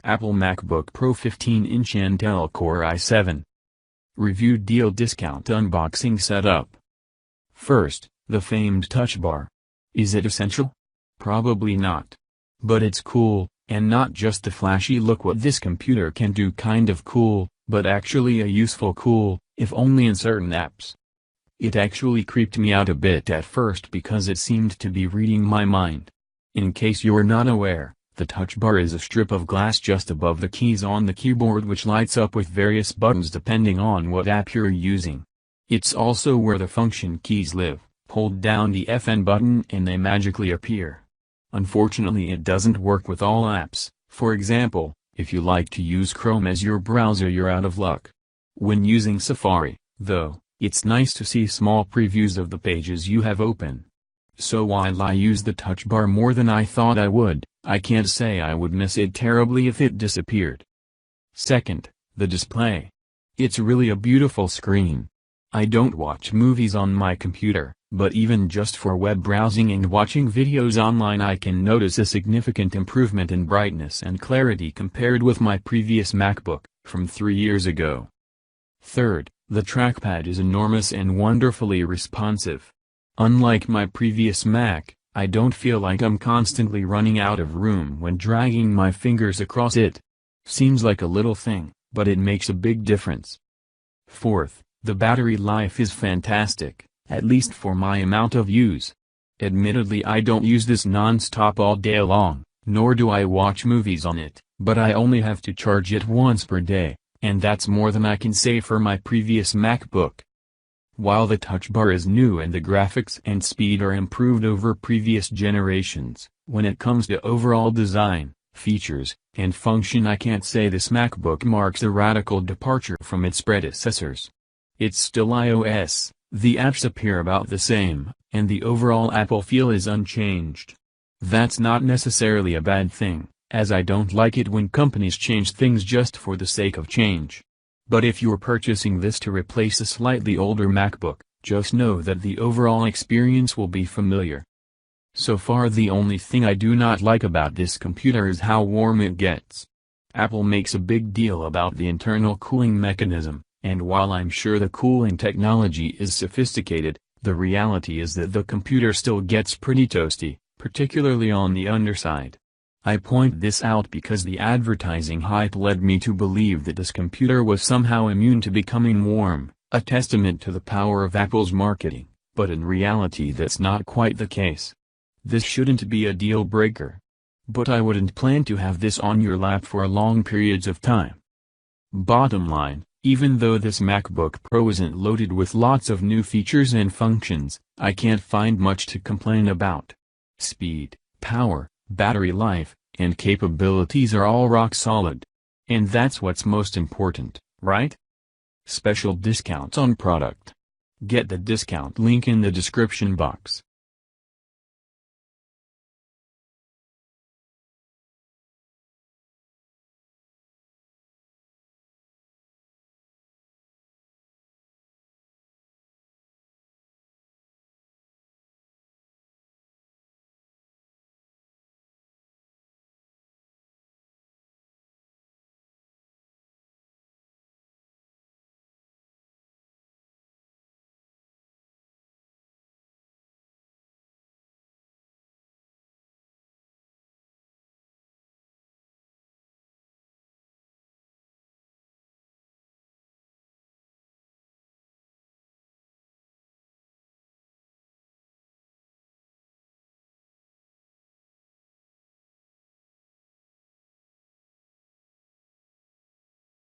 Apple MacBook Pro 15-inch Intel Core i7. Review deal discount unboxing setup. First, the famed TouchBar. Is it essential? Probably not. But it's cool, and not just the flashy look what this computer can do kind of cool, but actually a useful cool, if only in certain apps. It actually creeped me out a bit at first because it seemed to be reading my mind. In case you're not aware, the TouchBar is a strip of glass just above the keys on the keyboard which lights up with various buttons depending on what app you're using. It's also where the function keys live. Hold down the FN button and they magically appear. Unfortunately it doesn't work with all apps. For example, if you like to use Chrome as your browser you're out of luck. When using Safari, though, it's nice to see small previews of the pages you have open. So while I use the TouchBar more than I thought I would, I can't say I would miss it terribly if it disappeared. Second, the display. It's really a beautiful screen. I don't watch movies on my computer, but even just for web browsing and watching videos online I can notice a significant improvement in brightness and clarity compared with my previous MacBook, from 3 years ago. Third, the trackpad is enormous and wonderfully responsive. Unlike my previous Mac, I don't feel like I'm constantly running out of room when dragging my fingers across it. Seems like a little thing, but it makes a big difference. Fourth, the battery life is fantastic, at least for my amount of use. Admittedly I don't use this non-stop all day long, nor do I watch movies on it, but I only have to charge it once per day, and that's more than I can say for my previous MacBook. While the TouchBar is new and the graphics and speed are improved over previous generations, when it comes to overall design, features, and function I can't say this MacBook marks a radical departure from its predecessors. It's still iOS, the apps appear about the same, and the overall Apple feel is unchanged. That's not necessarily a bad thing, as I don't like it when companies change things just for the sake of change. But if you're purchasing this to replace a slightly older MacBook, just know that the overall experience will be familiar. So far the only thing I do not like about this computer is how warm it gets. Apple makes a big deal about the internal cooling mechanism, and while I'm sure the cooling technology is sophisticated, the reality is that the computer still gets pretty toasty, particularly on the underside. I point this out because the advertising hype led me to believe that this computer was somehow immune to becoming warm, a testament to the power of Apple's marketing, but in reality that's not quite the case. This shouldn't be a deal breaker. But I wouldn't plan to have this on your lap for long periods of time. Bottom line, even though this MacBook Pro isn't loaded with lots of new features and functions, I can't find much to complain about. Speed, power, battery life, and capabilities are all rock solid. And that's what's most important, right? Special discounts on product. Get the discount link in the description box.